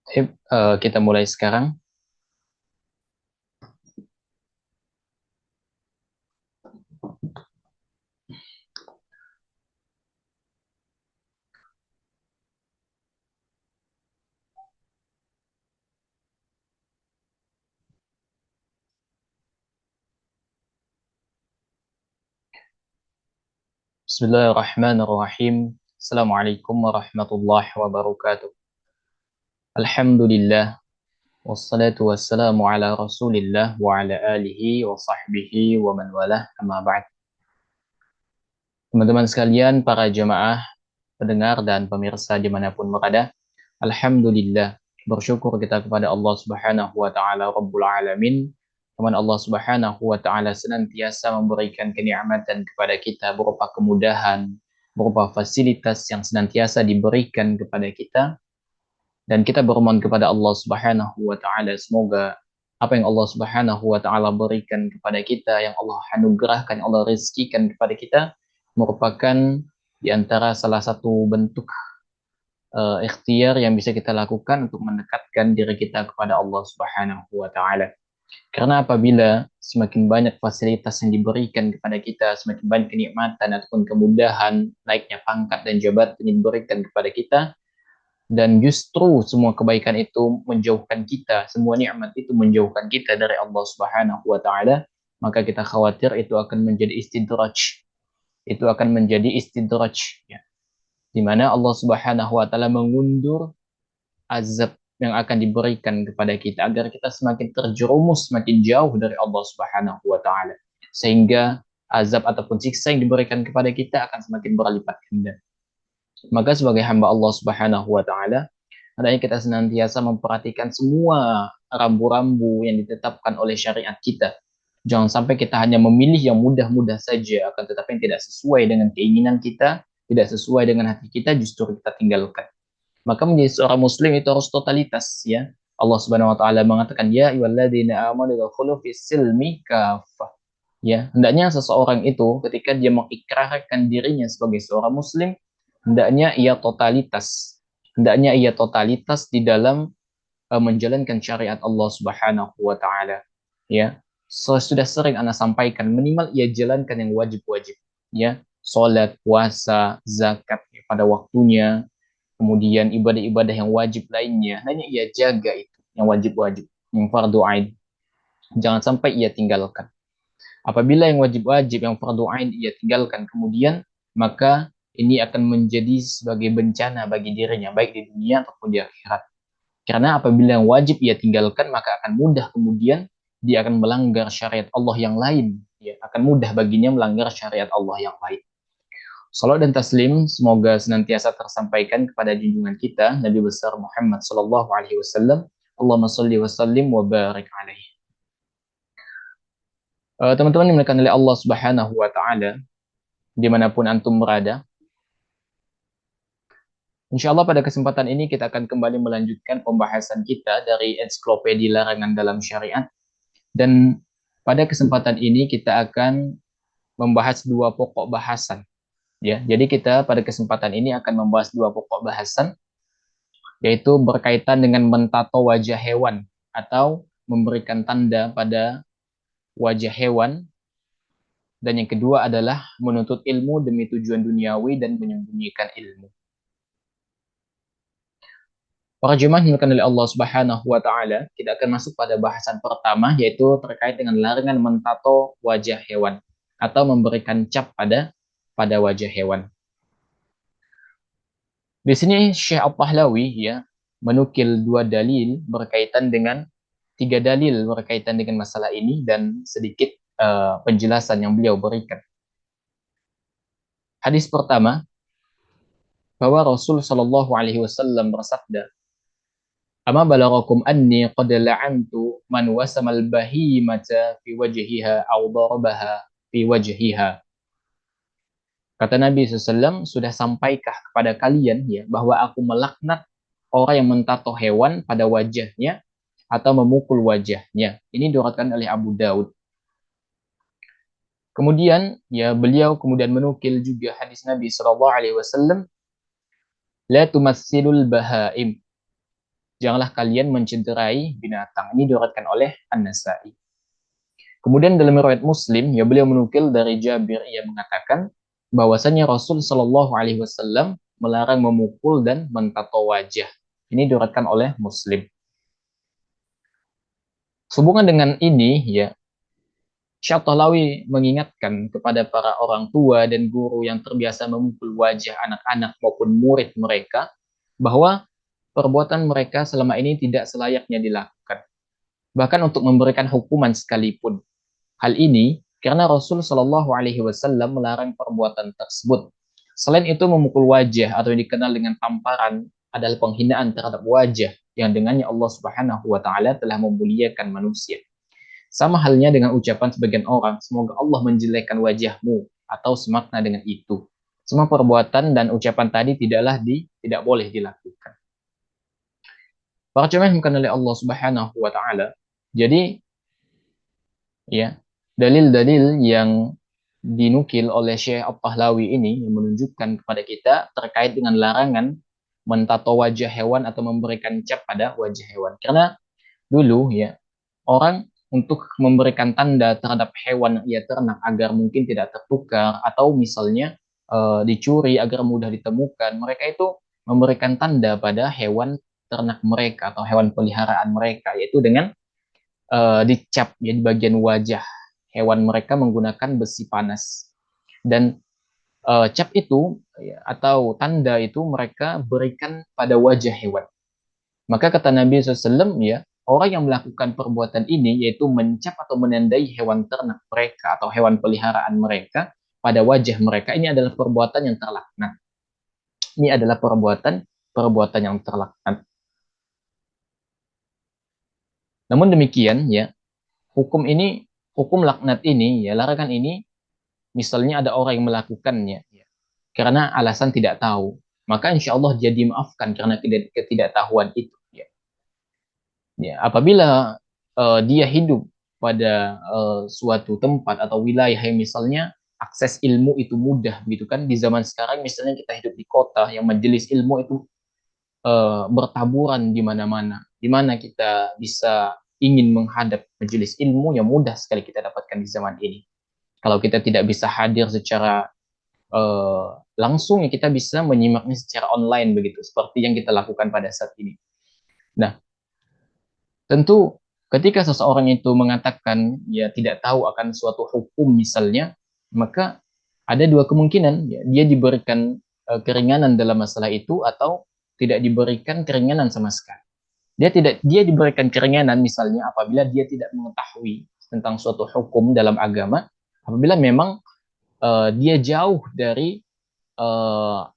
Kita mulai sekarang. Bismillahirrahmanirrahim. Assalamualaikum warahmatullahi wabarakatuh. Alhamdulillah. Wassalatu wassalamu ala rasulillah wa ala alihi wa sahbihi wa man walah amma ba'd. Teman-teman sekalian, para jemaah, pendengar dan pemirsa dimanapun berada, Alhamdulillah, bersyukur kita kepada Allah Subhanahu wa Ta'ala Rabbul Alamin. Teman Allah Subhanahu wa Ta'ala senantiasa memberikan kenikmatan kepada kita berupa kemudahan, berupa fasilitas yang senantiasa diberikan kepada kita, dan kita bermohon kepada Allah Subhanahu wa Ta'ala semoga apa yang Allah Subhanahu wa Ta'ala berikan kepada kita, yang Allah anugerahkan, Allah rezekikan kepada kita, merupakan di antara salah satu bentuk ikhtiar yang bisa kita lakukan untuk mendekatkan diri kita kepada Allah Subhanahu wa Ta'ala. Karena apabila semakin banyak fasilitas yang diberikan kepada kita, semakin banyak kenikmatan ataupun kemudahan, naiknya pangkat dan jabatan yang diberikan kepada kita, dan justru semua kebaikan itu menjauhkan kita, semua nikmat itu menjauhkan kita dari Allah Subhanahu wa Ta'ala, maka kita khawatir itu akan menjadi istidraj. Itu akan menjadi istidraj, ya, di mana Allah Subhanahu wa Ta'ala mengundur azab yang akan diberikan kepada kita agar kita semakin terjerumus semakin jauh dari Allah Subhanahu wa Ta'ala, sehingga azab ataupun siksa yang diberikan kepada kita akan semakin berlipat ganda. Maka sebagai hamba Allah Subhanahu wa Ta'ala, hendaknya kita senantiasa memperhatikan semua rambu-rambu yang ditetapkan oleh syariat kita. Jangan sampai kita hanya memilih yang mudah-mudah saja, akan tetapi yang tidak sesuai dengan keinginan kita, tidak sesuai dengan hati kita, justru kita tinggalkan. Maka menjadi seorang muslim itu harus totalitas, ya. Allah Subhanahu wa Ta'ala mengatakan, ya ayyuhalladzina amanu dkhulu fis silmi kafah. Ya, hendaknya seseorang itu ketika dia mengikrarkan dirinya sebagai seorang muslim, hendaknya ia totalitas. Hendaknya ia totalitas di dalam menjalankan syariat Allah Subhanahu wa Ta'ala. Ya, sudah sering Anda sampaikan, minimal ia jalankan yang wajib-wajib. Ya, salat, puasa, zakat pada waktunya, kemudian ibadah-ibadah yang wajib lainnya, hanya ia jaga itu, yang wajib-wajib, yang fardu ain. Jangan sampai ia tinggalkan. Apabila yang wajib-wajib, yang fardu ain ia tinggalkan kemudian, maka ini akan menjadi sebagai bencana bagi dirinya, baik di dunia ataupun di akhirat. Karena apabila yang wajib ia tinggalkan, maka akan mudah kemudian dia akan melanggar syariat Allah yang lain. Ya, akan mudah baginya melanggar syariat Allah yang lain. Salam dan taslim semoga senantiasa tersampaikan kepada junjungan kita Nabi besar Muhammad sallallahu alaihi wasallam. Allahumma shalli wa sallim wa barik alaihi. Teman-teman yang dimuliakan oleh Allah Subhanahu wa Ta'ala, dimanapun antum berada, insya Allah pada kesempatan ini kita akan kembali melanjutkan pembahasan kita dari ensiklopedia larangan dalam syariat. Dan pada kesempatan ini kita akan membahas dua pokok bahasan. Ya, jadi kita pada kesempatan ini akan membahas dua pokok bahasan, yaitu berkaitan dengan mentato wajah hewan atau memberikan tanda pada wajah hewan, dan yang kedua adalah menuntut ilmu demi tujuan duniawi dan menyembunyikan ilmu. Para jemaah yang dimuliakan oleh Allah Subhanahu wa Ta'ala, kita akan masuk pada bahasan pertama, yaitu terkait dengan larangan mentato wajah hewan atau memberikan cap pada wajah hewan. Di sini Syekh Al-Pahlawi, ya, menukil dua dalil berkaitan dengan tiga dalil berkaitan dengan masalah ini dan sedikit penjelasan yang beliau berikan. Hadis pertama, bahwa Rasul Shallallahu Alaihi Wasallam bersabda, "Ama balaghakum anni qad la'antu man wasamal bahimata fi wajhiha aw darabaha fi wajhiha." Kata Nabi SAW, sudah sampaikah kepada kalian, ya, bahwa aku melaknat orang yang mentato hewan pada wajahnya atau memukul wajahnya. Ini diriwayatkan oleh Abu Daud. Kemudian, ya, beliau kemudian menukil juga hadis Nabi SAW, la tumassilul bahaim. janganlah kalian mencederai binatang. Ini diriwayatkan oleh An-Nasa'i. Kemudian dalam riwayat Muslim, ya beliau menukil dari Jabir yang mengatakan bahwasanya Rasul Shallallahu Alaihi Wasallam melarang memukul dan mentato wajah. Ini diriwayatkan oleh Muslim. Sehubungan dengan ini, ya Syatahlawi mengingatkan kepada para orang tua dan guru yang terbiasa memukul wajah anak-anak maupun murid mereka bahwa perbuatan mereka selama ini tidak selayaknya dilakukan. Bahkan untuk memberikan hukuman sekalipun. Hal ini karena Rasul Shallallahu Alaihi Wasallam melarang perbuatan tersebut. Selain itu, memukul wajah atau yang dikenal dengan tamparan adalah penghinaan terhadap wajah yang dengannya Allah Subhanahu Wa Taala telah memuliakan manusia. Sama halnya dengan ucapan sebagian orang, semoga Allah menjelekkan wajahmu atau semakna dengan itu. Semua perbuatan dan ucapan tadi tidak boleh dilakukan. Para jemaah yang oleh Allah Subhanahu Wa Taala. Jadi ya dalil-dalil yang dinukil oleh Syekh At-Tahlawi ini yang menunjukkan kepada kita terkait dengan larangan mentato wajah hewan atau memberikan cap pada wajah hewan. Karena dulu ya orang untuk memberikan tanda terhadap hewan yang ia ternak agar mungkin tidak tertukar atau misalnya dicuri agar mudah ditemukan, mereka itu memberikan tanda pada hewan ternak mereka atau hewan peliharaan mereka, yaitu dengan dicap ya di bagian wajah hewan mereka menggunakan besi panas. Dan cap itu ya, atau tanda itu mereka berikan pada wajah hewan. Maka kata Nabi SAW, ya, orang yang melakukan perbuatan ini, yaitu mencap atau menandai hewan ternak mereka atau hewan peliharaan mereka pada wajah mereka, ini adalah perbuatan yang terlaknat. Ini adalah perbuatan yang terlaknat. Namun demikian, ya, hukum laknat ini, ya, larangan ini, misalnya ada orang yang melakukannya, ya, karena alasan tidak tahu, maka insya Allah dia dimaafkan karena ketidaktahuan itu. Ya, apabila dia hidup pada suatu tempat atau wilayah yang misalnya akses ilmu itu mudah, gitu kan? Di zaman sekarang misalnya kita hidup di kota yang majelis ilmu itu bertaburan di mana-mana, di mana kita bisa ingin menghadap majelis ilmu yang mudah sekali kita dapatkan di zaman ini. Kalau kita tidak bisa hadir secara langsung, ya kita bisa menyimaknya secara online begitu, seperti yang kita lakukan pada saat ini. Nah, tentu ketika seseorang itu mengatakan ya tidak tahu akan suatu hukum misalnya, maka ada dua kemungkinan, ya, dia diberikan keringanan dalam masalah itu atau tidak diberikan keringanan sama sekali. Dia diberikan keringanan misalnya apabila dia tidak mengetahui tentang suatu hukum dalam agama, apabila memang dia jauh dari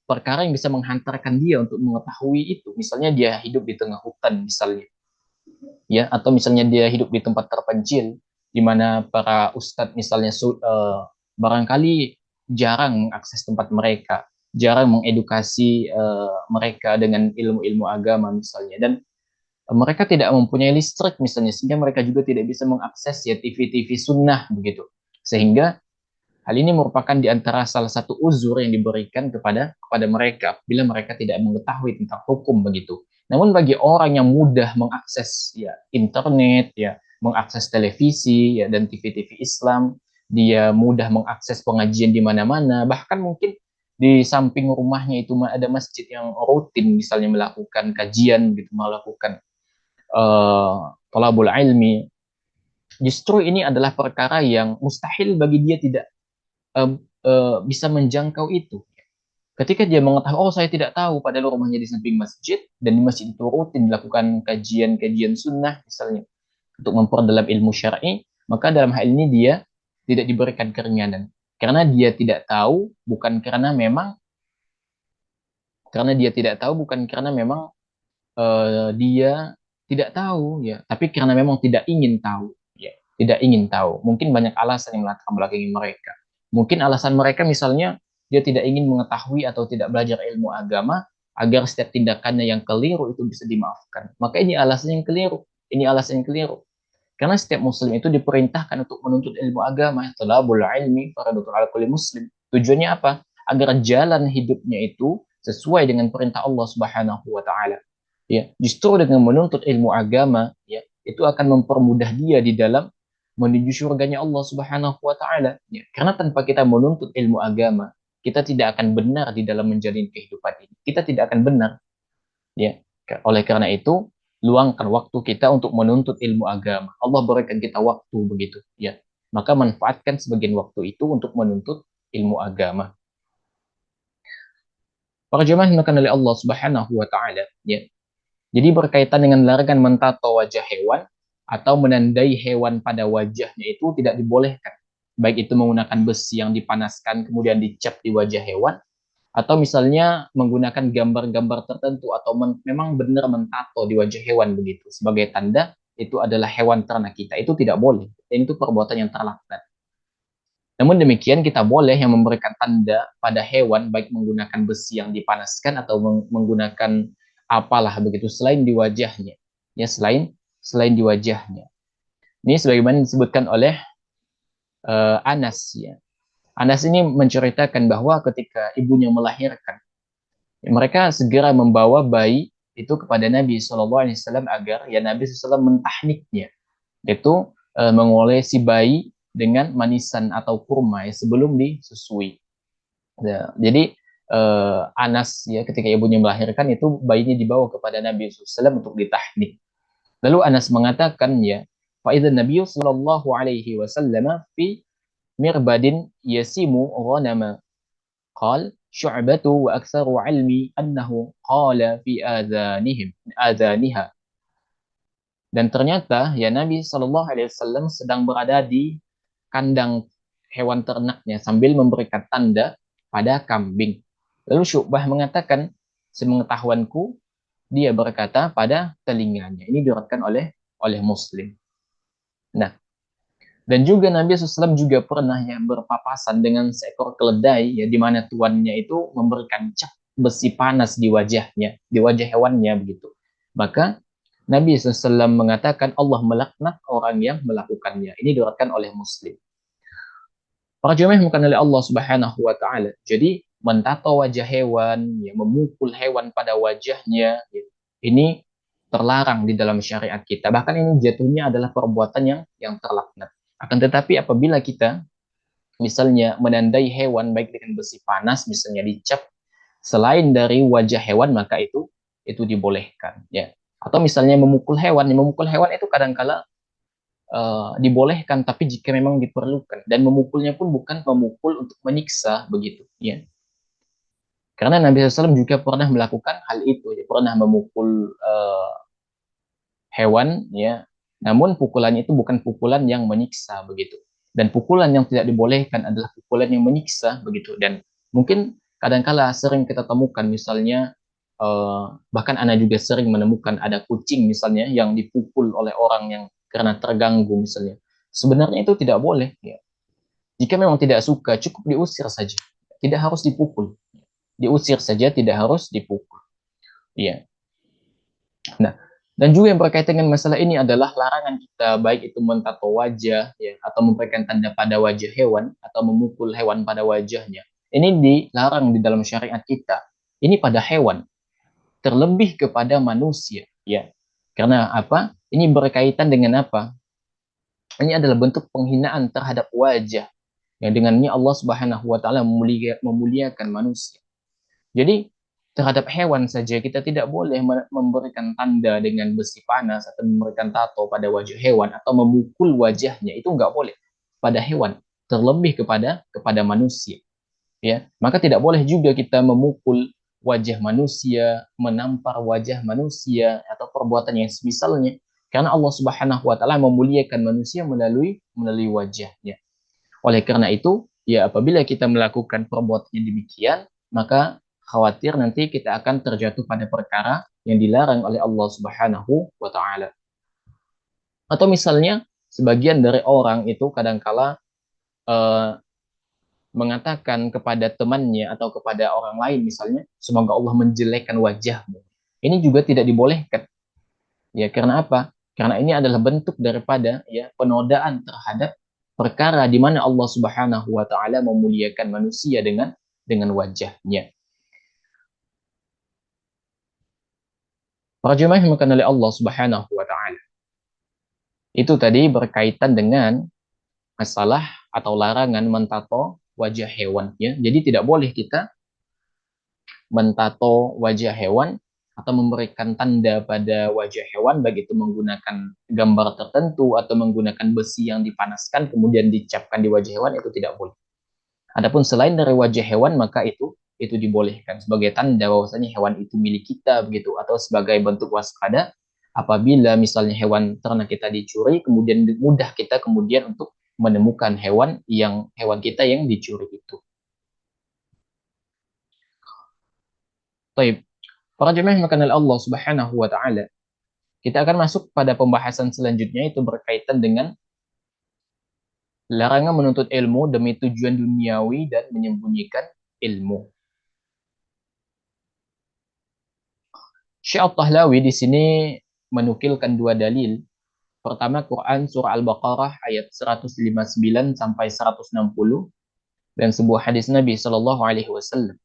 perkara yang bisa menghantarkan dia untuk mengetahui itu. Misalnya dia hidup di tengah hutan misalnya, ya, atau misalnya dia hidup di tempat terpencil di mana para ustadz misalnya barangkali jarang mengakses tempat mereka, jarang mengedukasi mereka dengan ilmu-ilmu agama misalnya, dan mereka tidak mempunyai listrik misalnya, sehingga mereka juga tidak bisa mengakses ya TV-TV sunnah begitu, sehingga hal ini merupakan di antara salah satu uzur yang diberikan kepada mereka bila mereka tidak mengetahui tentang hukum begitu. Namun bagi orang yang mudah mengakses ya internet, ya mengakses televisi ya dan TV-TV Islam, dia mudah mengakses pengajian di mana-mana, bahkan mungkin di samping rumahnya itu ada masjid yang rutin misalnya melakukan kajian gitu, melakukan thalabul ilmi. Justru ini adalah perkara yang mustahil bagi dia tidak bisa menjangkau itu. Ketika dia mengetahui, oh saya tidak tahu, padahal rumahnya di samping masjid, dan di masjid itu rutin dilakukan kajian-kajian sunnah, misalnya, untuk memperdalam ilmu syar'i, maka dalam hal ini dia tidak diberikan keringanan. Karena dia tidak tahu, bukan karena memang, dia tidak tahu, ya, tapi karena memang tidak ingin tahu, ya, tidak ingin tahu. Mungkin banyak alasan yang melatar belakangi mereka. Mungkin alasan mereka misalnya dia tidak ingin mengetahui atau tidak belajar ilmu agama agar setiap tindakannya yang keliru itu bisa dimaafkan. Maka ini alasan yang keliru. Ini alasan yang keliru. Karena setiap muslim itu diperintahkan untuk menuntut ilmu agama. Talabul ilmi fardhatun 'ala kulli muslim. Tujuannya apa? Agar jalan hidupnya itu sesuai dengan perintah Allah Subhanahu wa taala. Ya, justru dengan menuntut ilmu agama, ya, itu akan mempermudah dia di dalam menuju surganya Allah Subhanahu wa taala. Ya, karena tanpa kita menuntut ilmu agama, kita tidak akan benar di dalam menjalin kehidupan ini. Kita tidak akan benar, ya. Oleh karena itu, luangkan waktu kita untuk menuntut ilmu agama. Allah berikan kita waktu begitu, ya. Maka manfaatkan sebagian waktu itu untuk menuntut ilmu agama. Para jemaah yang dimuliakan oleh Allah Subhanahu wa taala, ya. Jadi berkaitan dengan larangan mentato wajah hewan atau menandai hewan pada wajahnya itu tidak dibolehkan. Baik itu menggunakan besi yang dipanaskan kemudian dicap di wajah hewan, atau misalnya menggunakan gambar-gambar tertentu atau memang benar mentato di wajah hewan begitu sebagai tanda itu adalah hewan ternak kita. Itu tidak boleh. Dan itu perbuatan yang terlaknat. Namun demikian kita boleh yang memberikan tanda pada hewan baik menggunakan besi yang dipanaskan atau menggunakan apalah begitu selain di wajahnya. Ya, selain di wajahnya. Ini sebagaimana disebutkan oleh Anas ya. Anas ini menceritakan bahwa ketika ibunya melahirkan, ya, mereka segera membawa bayi itu kepada Nabi SAW agar ya Nabi SAW mentahniknya, yaitu mengolesi bayi dengan manisan atau kurma ya, sebelum disusui. Ya, jadi Anas ya ketika ibunya melahirkan itu bayinya dibawa kepada Nabi SAW untuk ditahnik. Lalu Anas mengatakan ya, faidzan Nabi sallallahu alaihi wasallam fi mirbadin yasimu ghanama. Qal syu'batu wa aktsaru ilmi annahu qala fi adaniha. Dan ternyata ya Nabi sallallahu alaihi wasallam sedang berada di kandang hewan ternaknya sambil memberikan tanda pada kambing. Lalu Syu'bah mengatakan, sepengetahuanku dia berkata pada telinganya. Ini diriwayatkan oleh Muslim. Nah, dan juga Nabi SAW juga pernah ya berpapasan dengan seekor keledai ya di mana tuannya itu memberikan cap besi panas di wajah hewannya begitu. Maka Nabi SAW mengatakan Allah melaknat orang yang melakukannya. Ini diriwayatkan oleh Muslim. Para jemaah bukan oleh Allah Subhanahu wa taala. Jadi mentato wajah hewan, ya, memukul hewan pada wajahnya, ya, ini terlarang di dalam syariat kita. Bahkan ini jatuhnya adalah perbuatan yang terlaknat. Akan tetapi apabila kita misalnya menandai hewan baik dengan besi panas, misalnya dicap selain dari wajah hewan, maka itu dibolehkan, ya. Atau misalnya memukul hewan itu kadangkala dibolehkan, tapi jika memang diperlukan, dan memukulnya pun bukan memukul untuk menyiksa begitu, ya. Karena Nabi SAW juga pernah melakukan hal itu, ya, pernah memukul hewan, ya. Namun pukulannya itu bukan pukulan yang menyiksa begitu. Dan pukulan yang tidak dibolehkan adalah pukulan yang menyiksa begitu. Dan mungkin kadangkala sering kita temukan misalnya bahkan Anda juga sering menemukan ada kucing misalnya yang dipukul oleh orang yang karena terganggu misalnya. Sebenarnya itu tidak boleh, ya. Jika memang tidak suka, cukup diusir saja. Tidak harus dipukul. Diusir saja, tidak harus dipukul. Ya. Nah, dan juga yang berkaitan dengan masalah ini adalah larangan kita baik itu mentato wajah ya atau memberikan tanda pada wajah hewan atau memukul hewan pada wajahnya. Ini dilarang di dalam syariat kita. Ini pada hewan, terlebih kepada manusia ya. Karena apa? Ini berkaitan dengan apa? Ini adalah bentuk penghinaan terhadap wajah. Yang dengannya Allah Subhanahu wa taala memuliakan manusia. Jadi terhadap hewan saja kita tidak boleh memberikan tanda dengan besi panas atau memberikan tato pada wajah hewan atau memukul wajahnya, itu nggak boleh pada hewan, terlebih kepada manusia, ya. Maka tidak boleh juga kita memukul wajah manusia, menampar wajah manusia atau perbuatan yang semisalnya, karena Allah Subhanahu wa taala memuliakan manusia melalui wajahnya. Oleh karena itu, ya apabila kita melakukan perbuatan yang demikian, maka khawatir nanti kita akan terjatuh pada perkara yang dilarang oleh Allah Subhanahu wa taala. Atau misalnya sebagian dari orang itu kadangkala eh, mengatakan kepada temannya atau kepada orang lain misalnya, semoga Allah menjelekkan wajahmu. Ini juga tidak dibolehkan. Ya, karena apa? Karena ini adalah bentuk daripada ya penodaan terhadap perkara di mana Allah Subhanahu wa taala memuliakan manusia dengan wajahnya. Para jemaah yang dimuliakan oleh Allah Subhanahu wa taala. Itu tadi berkaitan dengan masalah atau larangan mentato wajah hewan ya. Jadi tidak boleh kita mentato wajah hewan atau memberikan tanda pada wajah hewan baik itu menggunakan gambar tertentu atau menggunakan besi yang dipanaskan kemudian dicapkan di wajah hewan itu tidak boleh. Adapun selain dari wajah hewan maka itu dibolehkan sebagai tanda bahwasanya hewan itu milik kita begitu atau sebagai bentuk waspada apabila misalnya hewan ternak kita dicuri kemudian mudah kita kemudian untuk menemukan hewan kita yang dicuri itu. Baik, para jemaah yang dimuliakan oleh Allah Subhanahu wa taala. Kita akan masuk pada pembahasan selanjutnya itu berkaitan dengan larangan menuntut ilmu demi tujuan duniawi dan menyembunyikan ilmu. Syekh Tahlawi di sini menukilkan dua dalil. Pertama Quran surah Al-Baqarah ayat 159 sampai 160 dan sebuah hadis Nabi Shallallahu alaihi wasallam.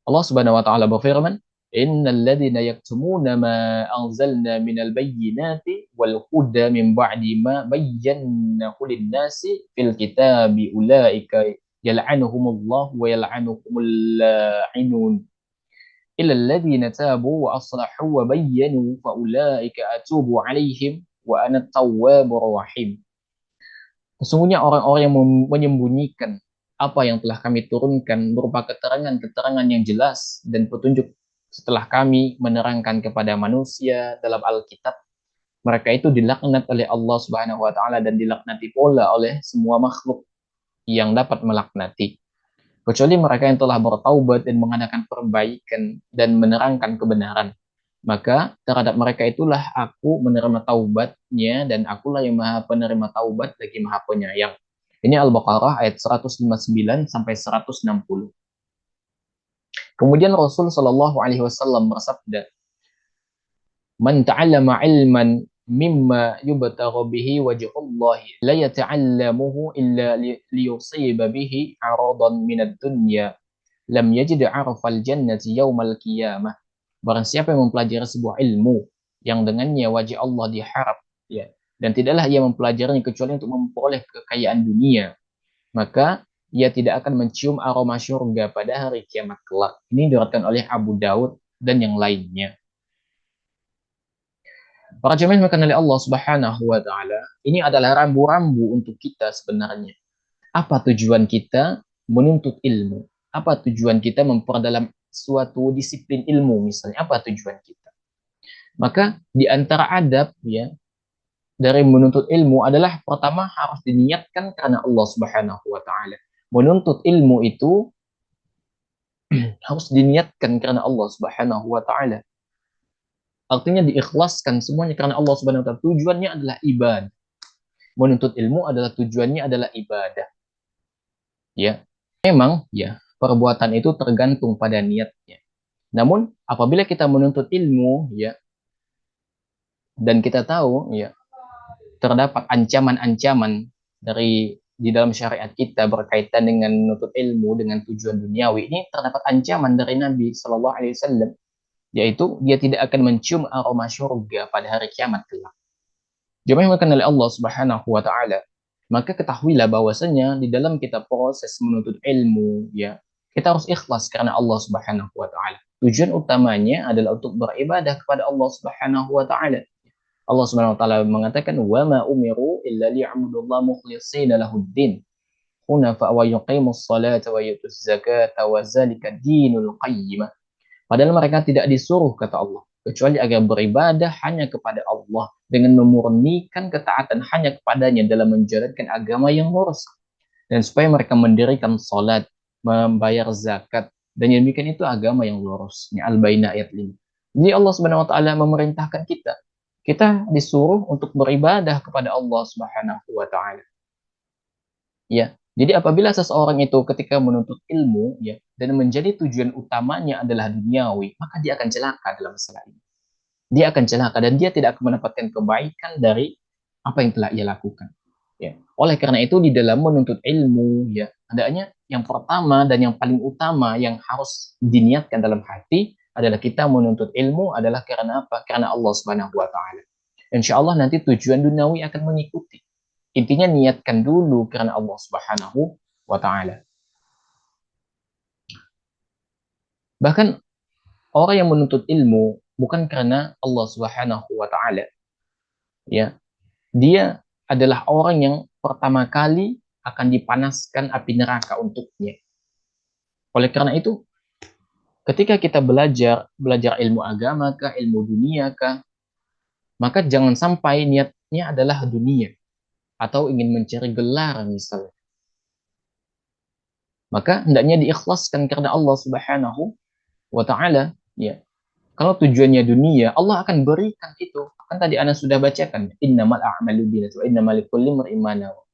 Allah Subhanahu wa taala berfirman, "Innal ladzina yaktumuna ma anzalna minal bayyinati wal huda min ba'di ma bayyanahu lin-nasi fil kitabi ulaika yal'anuhumullah wa yal'anuhumul la'inun." إلا الذين تابوا وأصلحوا وبينوا فأولئك أتوب عليهم وأنا التواب الرحيم. Sesungguhnya orang-orang yang menyembunyikan apa yang telah kami turunkan berupa keterangan-keterangan yang jelas dan petunjuk setelah kami menerangkan kepada manusia dalam Alkitab, mereka itu dilaknat oleh Allah Subhanahu wa taala dan dilaknati pula oleh semua makhluk yang dapat melaknati. Kecuali mereka yang telah bertaubat dan mengadakan perbaikan dan menerangkan kebenaran. Maka terhadap mereka itulah aku menerima taubatnya dan akulah yang maha penerima taubat lagi maha penyayang. Ini Al-Baqarah ayat 159 sampai 160. Kemudian Rasul Shallallahu alaihi wasallam bersabda, "Man ta'allama ilman mimma yubtagha bihi wajhullah la yata'allamuhu illa liyusiba bihi 'aradan minad dunya lam yajid 'arfal jannati yaumal qiyamah." Barang siapa yang mempelajari sebuah ilmu yang dengannya wajah Allah diharap, ya, dan tidaklah ia mempelajarinya kecuali untuk memperoleh kekayaan dunia, maka ia tidak akan mencium aroma surga pada hari kiamat kelak. Ini diriwayatkan oleh Abu Daud dan yang lainnya. Para jemaah yang oleh Allah Subhanahu wa taala, ini adalah rambu-rambu untuk kita sebenarnya. Apa tujuan kita menuntut ilmu? Apa tujuan kita memperdalam suatu disiplin ilmu misalnya? Apa tujuan kita? Maka di antara adab ya dari menuntut ilmu adalah pertama harus diniatkan karena Allah Subhanahu wa taala. Menuntut ilmu itu harus diniatkan karena Allah Subhanahu wa taala. Artinya diikhlaskan semuanya karena Allah Subhanahu wa taala. Tujuannya adalah ibadah. Menuntut ilmu adalah tujuannya adalah ibadah. Ya. Memang ya, perbuatan itu tergantung pada niatnya. Namun apabila kita menuntut ilmu ya dan kita tahu ya terdapat ancaman-ancaman dari di dalam syariat kita berkaitan dengan menuntut ilmu dengan tujuan duniawi ini terdapat ancaman dari Nabi Shallallahu Alaihi Wasallam yaitu dia tidak akan mencium aroma surga pada hari kiamat kelak. Jemaah yang oleh Allah Subhanahu Wa Taala, maka ketahuilah bahwasanya di dalam kita proses menuntut ilmu ya kita harus ikhlas karena Allah Subhanahu Wa Taala. Tujuan utamanya adalah untuk beribadah kepada Allah Subhanahu Wa Taala. Allah Subhanahu wa taala mengatakan wa ma umiru illa liya'budullaha mukhlishina lahuddin hunafa wa yuqimus salata wa yutuz zakata wa zalika dinul qayyimah. Padahal mereka tidak disuruh kata Allah kecuali agar beribadah hanya kepada Allah dengan memurnikan ketaatan hanya kepadanya dalam menjalankan agama yang lurus dan supaya mereka mendirikan salat, membayar zakat dan yang demikian itu agama yang lurus. Ini Al-Baqarah ayat 5. Jadi Allah Subhanahu wa taala memerintahkan kita disuruh untuk beribadah kepada Allah Subhanahu wa taala. Ya. Jadi apabila seseorang itu ketika menuntut ilmu ya dan menjadi tujuan utamanya adalah duniawi, maka dia akan celaka dalam masalah ini. Dia akan celaka dan dia tidak akan mendapatkan kebaikan dari apa yang telah ia lakukan. Ya. Oleh karena itu di dalam menuntut ilmu ya, hendaknya yang pertama dan yang paling utama yang harus diniatkan dalam hati adalah kita menuntut ilmu adalah karena apa? Karena Allah Subhanahu wa taala. Insya Allah nanti tujuan duniawi akan mengikuti. Intinya niatkan dulu karena Allah Subhanahu wa taala. Bahkan orang yang menuntut ilmu bukan karena Allah Subhanahu wa taala, ya. Dia adalah orang yang pertama kali akan dipanaskan api neraka untuknya. Oleh karena itu, ketika kita belajar ilmu agama kah, ilmu dunia kah, maka jangan sampai niatnya adalah dunia atau ingin mencari gelar misalnya. Maka hendaknya diikhlaskan karena Allah Subhanahu wa taala, ya. Kalau tujuannya dunia, Allah akan berikan itu. Kan tadi Anda sudah bacakan, innamal a'malu binniyat wa innamal likulli imrin ma nawa.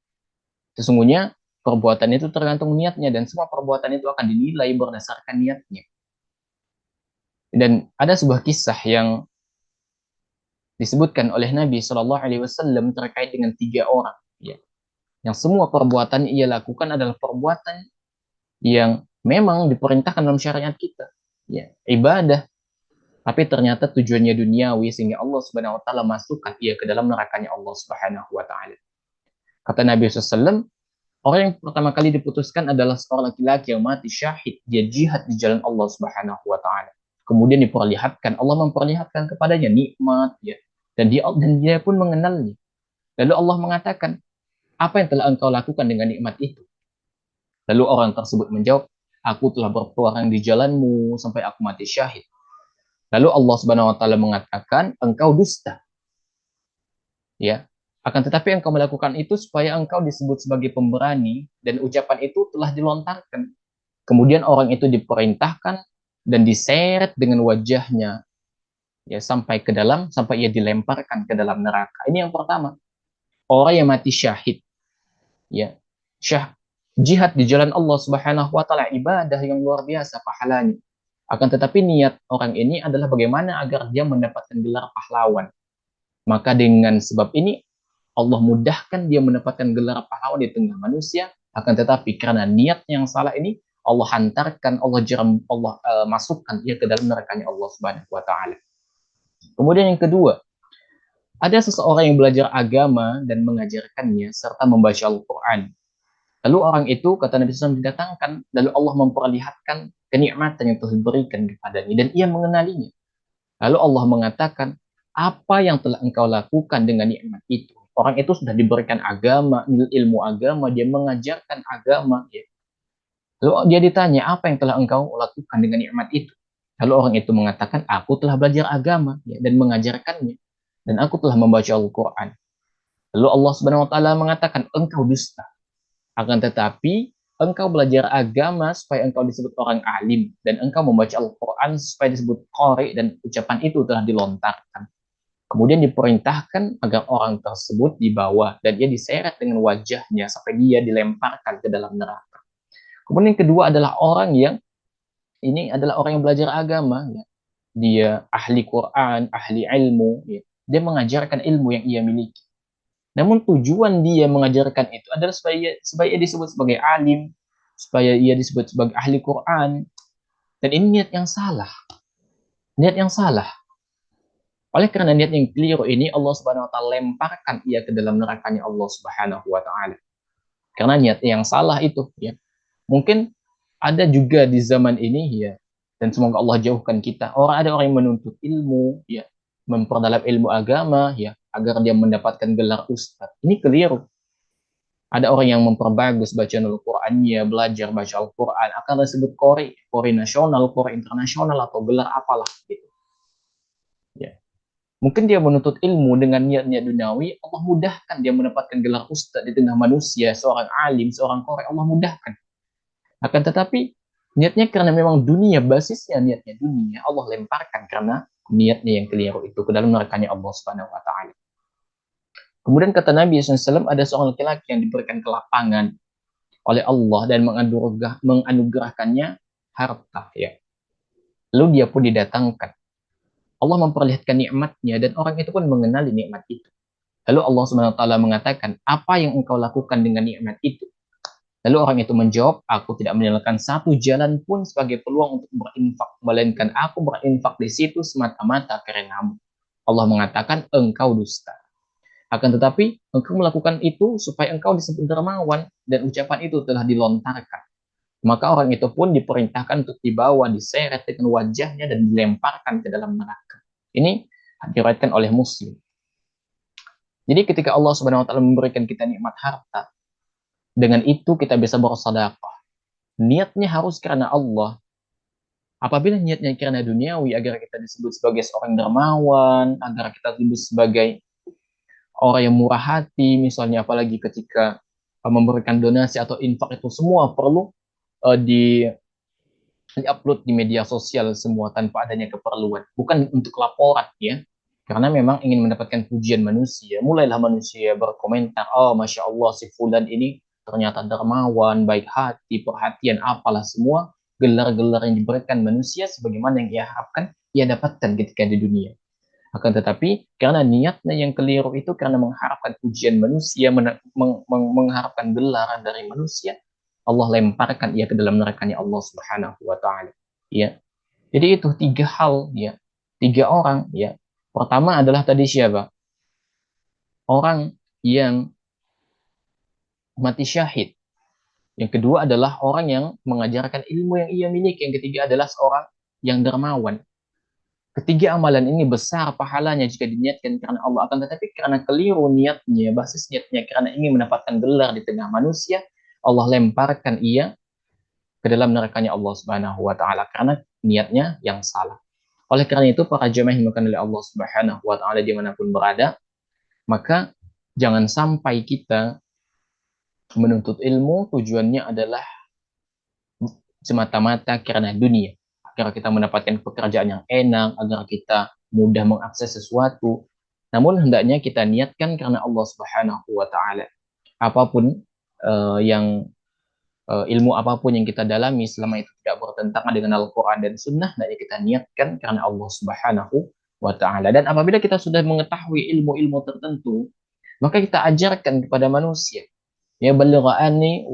Sesungguhnya perbuatan itu tergantung niatnya dan semua perbuatan itu akan dinilai berdasarkan niatnya. Dan ada sebuah kisah yang disebutkan oleh Nabi Shallallahu Alaihi Wasallam terkait dengan 3 orang, ya, yang semua perbuatan ia lakukan adalah perbuatan yang memang diperintahkan dalam syariat kita, ya, ibadah, tapi ternyata tujuannya duniawi sehingga Allah Subhanahu Wa Taala masukkan ia ke dalam nerakanya Allah Subhanahu Wa Taala. Kata Nabi SAW, orang yang pertama kali diputuskan adalah seorang laki-laki yang mati syahid, dia jihad di jalan Allah Subhanahu Wa Taala. Kemudian diperlihatkan, Allah memperlihatkan kepadanya nikmat, ya, dan dia pun mengenalnya. Lalu Allah mengatakan, apa yang telah engkau lakukan dengan nikmat itu? Lalu orang tersebut menjawab, aku telah berperang di jalanmu sampai aku mati syahid. Lalu Allah Subhanahu Wa Taala mengatakan, engkau dusta, ya. Akan tetapi engkau melakukan itu supaya engkau disebut sebagai pemberani dan ucapan itu telah dilontarkan. Kemudian orang itu diperintahkan dan diseret dengan wajahnya, ya, sampai ia dilemparkan ke dalam neraka. Ini yang pertama. Orang yang mati syahid, ya. Jihad di jalan Allah Subhanahu wa taala ibadah yang luar biasa pahalanya. Akan tetapi niat orang ini adalah bagaimana agar dia mendapatkan gelar pahlawan. Maka dengan sebab ini Allah mudahkan dia mendapatkan gelar pahlawan di tengah manusia. Akan tetapi karena niat yang salah ini Allah hantarkan, Allah masukkan dia ke dalam nerakanya Allah Subhanahu wa taala. Kemudian yang kedua, ada seseorang yang belajar agama dan mengajarkannya serta membaca Al-Qur'an. Lalu orang itu, kata Nabi SAW, didatangkan, lalu Allah memperlihatkan kenikmatan yang telah diberikan kepadanya dan ia mengenalinya. Lalu Allah mengatakan, apa yang telah engkau lakukan dengan nikmat itu? Orang itu sudah diberikan agama, ilmu agama, dia mengajarkan agama, ya. Lalu dia ditanya, apa yang telah engkau lakukan dengan nikmat itu? Lalu orang itu mengatakan, aku telah belajar agama, ya, dan mengajarkannya, dan aku telah membaca Al-Quran. Lalu Allah Subhanahu Wa Taala mengatakan, engkau dusta. Akan tetapi engkau belajar agama supaya engkau disebut orang alim, dan engkau membaca Al-Quran supaya disebut qari, dan ucapan itu telah dilontarkan. Kemudian diperintahkan agar orang tersebut dibawa dan dia diseret dengan wajahnya sampai dia dilemparkan ke dalam neraka. Kemudian yang kedua adalah orang yang belajar agama, ya. Dia ahli Quran, ahli ilmu, ya. Dia mengajarkan ilmu yang ia miliki. Namun tujuan dia mengajarkan itu adalah supaya ia disebut sebagai alim, supaya ia disebut sebagai ahli Quran. Dan ini niat yang salah. Niat yang salah. Oleh karena niat yang keliru ini, Allah Subhanahu wa taala lemparkan ia ke dalam nerakanya Allah Subhanahu wa taala. Karena niat yang salah itu, ya. Mungkin ada juga di zaman ini, ya, dan semoga Allah jauhkan kita. Ada orang yang menuntut ilmu, ya, memperdalam ilmu agama, ya, agar dia mendapatkan gelar ustaz. Ini keliru. Ada orang yang memperbagus bacaan Al-Qur'annya, belajar baca Al-Qur'an, akan disebut qori nasional, qori internasional, atau gelar apalah gitu. Ya. Mungkin dia menuntut ilmu dengan niat-niat duniawi, Allah mudahkan dia mendapatkan gelar ustaz di tengah manusia, seorang alim, seorang qori, Allah mudahkan. Akan tetapi niatnya karena memang dunia, basisnya niatnya dunia, Allah lemparkan karena niatnya yang keliru itu ke dalam nerakanya Allah Subhanahu wa taala. Kemudian kata Nabi SAW, ada seorang laki-laki yang diberikan kelapangan oleh Allah dan menganugerahkannya harta, ya. Lalu dia pun didatangkan. Allah memperlihatkan nikmatnya dan orang itu pun mengenali nikmat itu. Lalu Allah Subhanahu wa taala mengatakan, apa yang engkau lakukan dengan nikmat itu? Lalu orang itu menjawab, aku tidak meninggalkan satu jalan pun sebagai peluang untuk berinfak, melainkan aku berinfak di situ semata-mata karenamu. Allah mengatakan, engkau dusta. Akan tetapi, engkau melakukan itu supaya engkau disebut dermawan, dan ucapan itu telah dilontarkan. Maka orang itu pun diperintahkan untuk dibawa, diseret dengan wajahnya, dan dilemparkan ke dalam neraka. Ini diriwayatkan oleh Muslim. Jadi ketika Allah Subhanahu wa taala memberikan kita nikmat harta, dengan itu kita bisa bersedekah. Niatnya harus karena Allah. Apabila niatnya karena duniawi agar kita disebut sebagai seorang dermawan, agar kita disebut sebagai orang yang murah hati, misalnya apalagi ketika memberikan donasi atau infak itu semua perlu di upload di media sosial semua tanpa adanya keperluan, bukan untuk laporan ya, karena memang ingin mendapatkan pujian manusia. Mulailah manusia berkomentar, oh masya Allah si fulan ini ternyata dermawan, baik hati, perhatian, apalah semua gelar-gelar yang diberikan manusia sebagaimana yang ia harapkan ia dapatkan ketika di dunia. Akan tetapi karena niatnya yang keliru itu karena mengharapkan pujian manusia, mengharapkan gelaran dari manusia, Allah lemparkan ia ke dalam nerakanya Allah Subhanahu wa taala. Ya. Jadi itu tiga hal ya. Tiga orang ya. Pertama adalah tadi siapa? Orang yang mati syahid. Yang kedua adalah orang yang mengajarkan ilmu yang ia miliki. Yang ketiga adalah seorang yang dermawan. Ketiga amalan ini besar pahalanya jika diniatkan karena Allah, akan tetapi karena keliru niatnya, basis niatnya karena ingin mendapatkan gelar di tengah manusia, Allah lemparkan ia ke dalam nerakanya Allah Subhanahu wa taala karena niatnya yang salah. Oleh karena itu para jemaah yang dimuliakan oleh Allah Subhanahu wa taala dimanapun berada, maka jangan sampai kita menuntut ilmu tujuannya adalah semata-mata karena dunia, agar kita mendapatkan pekerjaan yang enak, agar kita mudah mengakses sesuatu. Namun hendaknya kita niatkan karena Allah Subhanahu wa taala. Apapun yang ilmu apapun yang kita dalami selama itu tidak bertentangan dengan Al-Qur'an dan Sunnah, hendaknya kita niatkan karena Allah Subhanahu wa taala. Dan apabila kita sudah mengetahui ilmu-ilmu tertentu, maka kita ajarkan kepada manusia. Ya baligha anni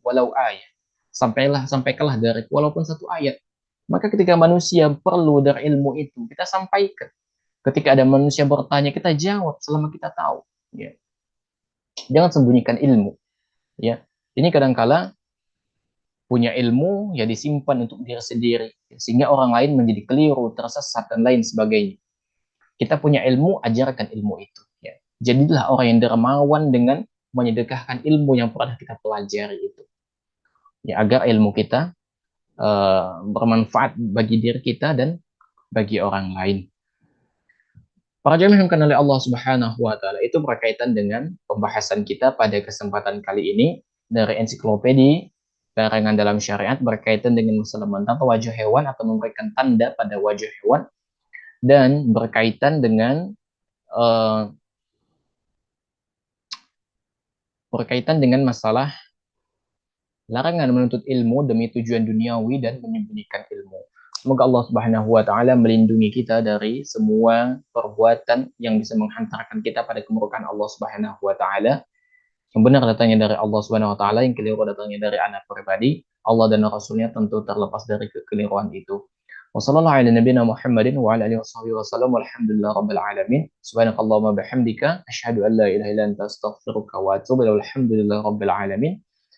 walau ayat. Sampaikanlah dari walaupun satu ayat. Maka ketika manusia perlu dari ilmu itu, kita sampaikan. Ketika ada manusia bertanya, kita jawab selama kita tahu. Ya. Jangan sembunyikan ilmu. Ya. Ini kadangkala punya ilmu ya disimpan untuk diri sendiri, sehingga orang lain menjadi keliru, tersesat dan lain sebagainya. Kita punya ilmu, ajarkan ilmu itu. Ya. Jadilah orang yang dermawan dengan menyedekahkan ilmu yang pernah kita pelajari itu. Ya, agar ilmu kita bermanfaat bagi diri kita dan bagi orang lain. Para jemaah yang oleh Allah Subhanahu wa taala, itu berkaitan dengan pembahasan kita pada kesempatan kali ini dari ensiklopedia Larangan dalam Syariat berkaitan dengan masalah mentata wajah hewan atau memberikan tanda pada wajah hewan, dan berkaitan dengan uh, masalah larangan menuntut ilmu demi tujuan duniawi dan menyembunyikan ilmu. Semoga Allah Subhanahu wa taala melindungi kita dari semua perbuatan yang bisa menghantarkan kita pada kemurkaan Allah Subhanahu wa taala. Yang benar datangnya dari Allah Subhanahu wa taala, yang keliru datangnya dari anak pribadi. Allah dan Rasulnya tentu terlepas dari kekeliruan itu. Wassalamualaikum warahmatullahi wabarakatuh. Wa ala alihi wasallam. Walhamdulillah rabbil alamin. Subhanakallahumma bihamdika asyhadu an la ilaha illa anta astaghfiruka wa atubu ilaik. Alhamdulillah rabbil alamin.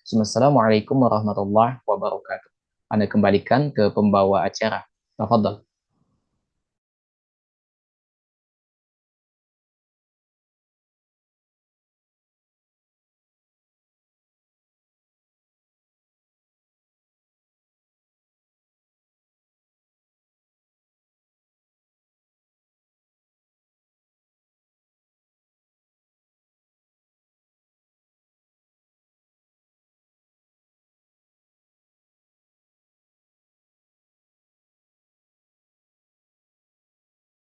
Assalamualaikum warahmatullahi wabarakatuh. Anda kembalikan ke pembawa acara. Tafadhal.